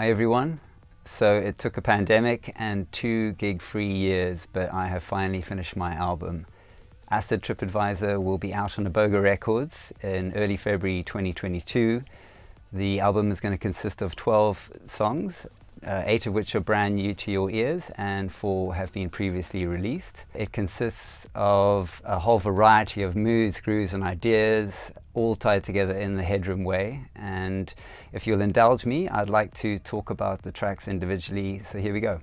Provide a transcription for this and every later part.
Hi everyone. So it took a pandemic and 2 gig-free years, but I have finally finished my album. Acid TripAdvisor will be out on Iboga Records in early February 2022. The album is going to consist of 12 songs, 8 of which are brand new to your ears and 4 have been previously released. It consists of a whole variety of moods, grooves and ideas, all tied together in the Headroom way. And if you'll indulge me, I'd like to talk about the tracks individually, so here we go.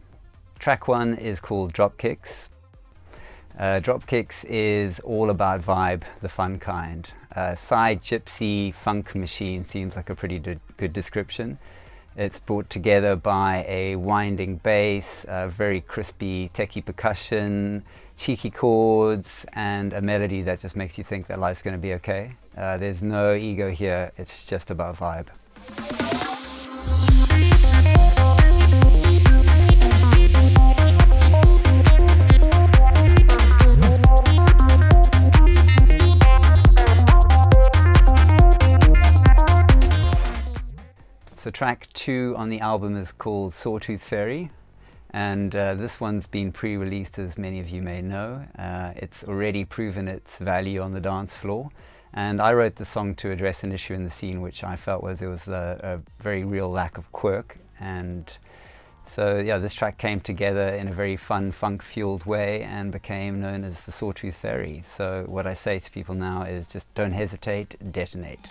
Track 1 is called Dropkicks. Dropkicks is all about vibe, the fun kind. Psy gypsy funk machine seems like a pretty good description. It's brought together by a winding bass, very crispy techie percussion, cheeky chords, and a melody that just makes you think that life's going to be okay. There's no ego here, it's just about vibe. So track 2 on the album is called Sawtooth Fairy, and this one's been pre-released, as many of you may know. It's already proven its value on the dance floor, and I wrote the song to address an issue in the scene which I felt was there was a very real lack of quirk. And so yeah, this track came together in a very fun, funk-fueled way and became known as the Sawtooth Fairy. So what I say to people now is just don't hesitate, detonate.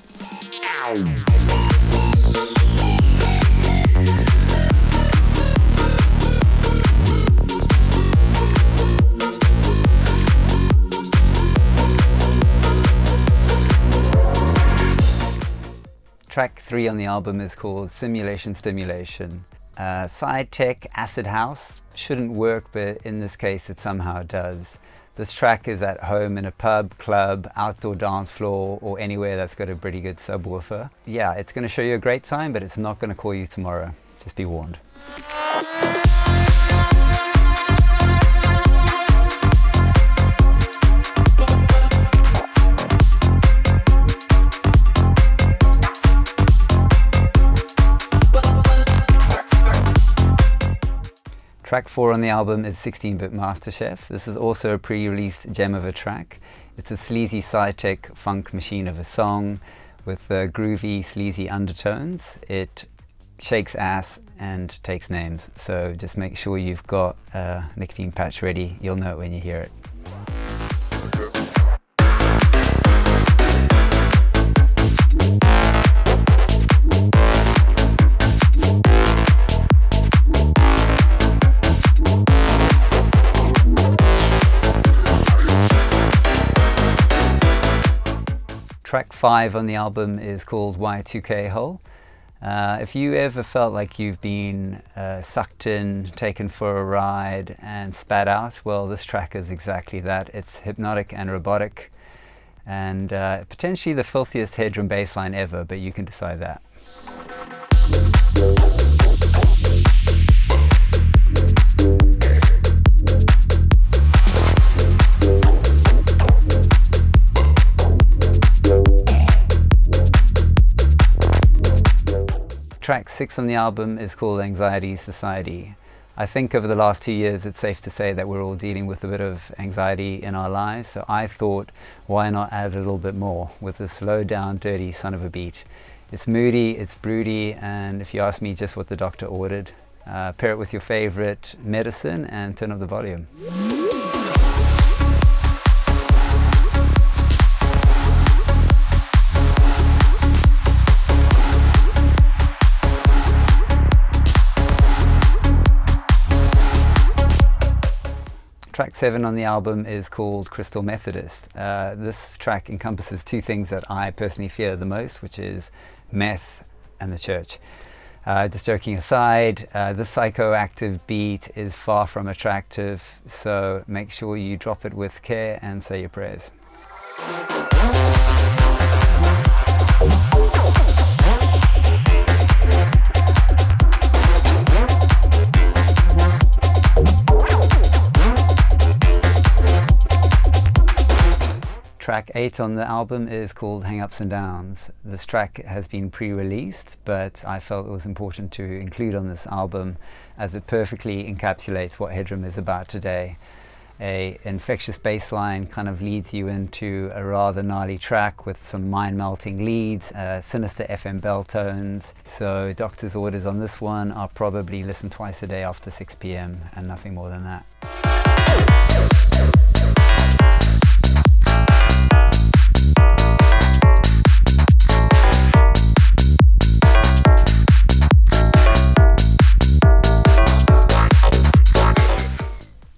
Track 3 on the album is called Stimulation. Psy-Tech acid house shouldn't work, but in this case it somehow does. This track is at home in a pub, club, outdoor dance floor, or anywhere that's got a pretty good subwoofer. Yeah, it's going to show you a great time, but it's not going to call you tomorrow. Just be warned. Track 4 on the album is 16-Bit MasterChef. This is also a pre-released gem of a track. It's a sleazy Psy-Tech funk machine of a song with groovy, sleazy undertones. It shakes ass and takes names, so just make sure you've got a nicotine patch ready. You'll know it when you hear it. Track 5 on the album is called Y2K Hull. If you ever felt like you've been sucked in, taken for a ride and spat out, well, this track is exactly that. It's hypnotic and robotic and potentially the filthiest Headroom bass line ever, but you can decide that. Track 6 on the album is called Anxiety Society. I think over the last 2 years it's safe to say that we're all dealing with a bit of anxiety in our lives, so I thought why not add a little bit more with this low down dirty son of a beat. It's moody, it's broody, and if you ask me, just what the doctor ordered. Pair it with your favorite medicine and turn up the volume. Track 7 on the album is called Crystal Methodist. This track encompasses 2 things that I personally fear the most, which is meth and the church. Just joking aside, the psychoactive beat is far from attractive, so make sure you drop it with care and say your prayers. Track 8 on the album is called Hang Ups and Downs. This track has been pre-released, but I felt it was important to include on this album as it perfectly encapsulates what Headroom is about today. A infectious bass line kind of leads you into a rather gnarly track with some mind-melting leads, sinister FM bell tones. So doctor's orders on this one are probably listen twice a day after 6 p.m. and nothing more than that.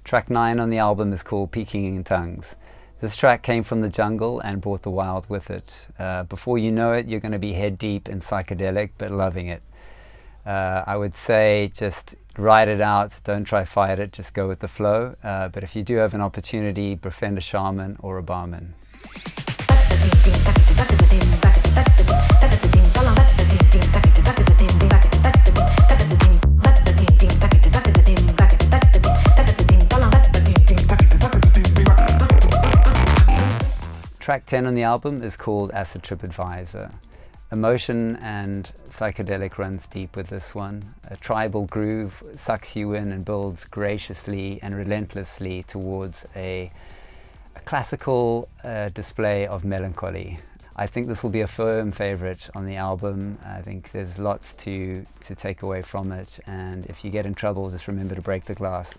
Track 9 on the album is called Peeking in Tongues. This track came from the jungle and brought the wild with it. Before you know it, you're going to be head deep in psychedelic, but loving it. I would say just ride it out, don't try fight it, just go with the flow. But if you do have an opportunity, befriend a shaman or a barman. Track 10 on the album is called Acid Trip Advisor. Emotion and psychedelic runs deep with this one. A tribal groove sucks you in and builds graciously and relentlessly towards a classical display of melancholy. I think this will be a firm favorite on the album. I think there's lots to take away from it, and if you get in trouble, just remember to break the glass.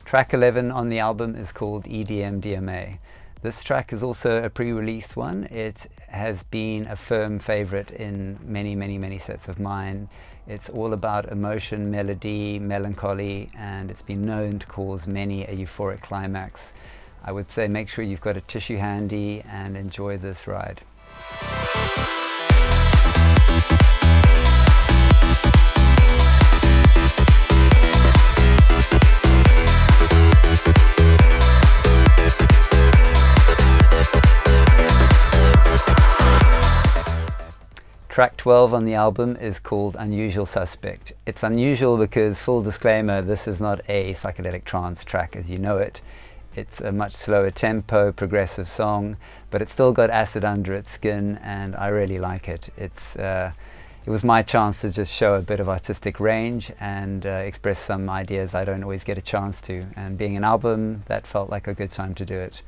Track 11 on the album is called EDM DMA. This track is also a pre-released one. It has been a firm favorite in many sets of mine. It's all about emotion, melody, melancholy, and it's been known to cause many a euphoric climax. I would say make sure you've got a tissue handy and enjoy this ride. Track 12 on the album is called Unusual Suspect. It's unusual because, full disclaimer, this is not a psychedelic trance track as you know it. It's a much slower tempo, progressive song, but it's still got acid under its skin, and I really like it. It was my chance to just show a bit of artistic range and express some ideas I don't always get a chance to. And being an album, that felt like a good time to do it.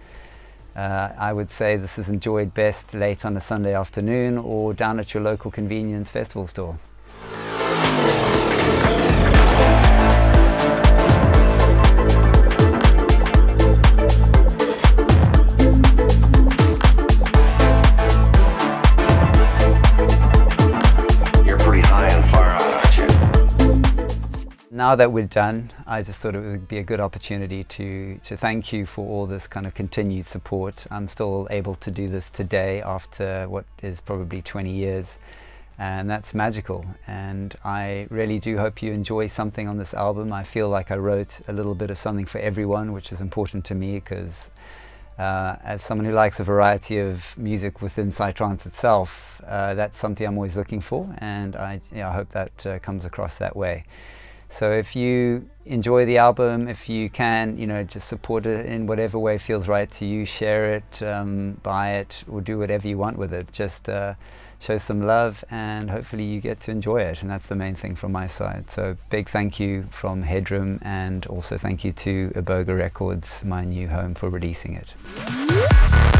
I would say this is enjoyed best late on a Sunday afternoon or down at your local convenience festival store. Now that we're done, I just thought it would be a good opportunity to thank you for all this kind of continued support. I'm still able to do this today after what is probably 20 years, and that's magical. And I really do hope you enjoy something on this album. I feel like I wrote a little bit of something for everyone, which is important to me because as someone who likes a variety of music within Psy-Trance itself, that's something I'm always looking for, and I hope that comes across that way. So if you enjoy the album, if you can, just support it in whatever way feels right to you. Share it, buy it, or do whatever you want with it. Just show some love, and hopefully you get to enjoy it. And that's the main thing from my side. So big thank you from Headroom, and also thank you to Iboga Records, my new home, for releasing it.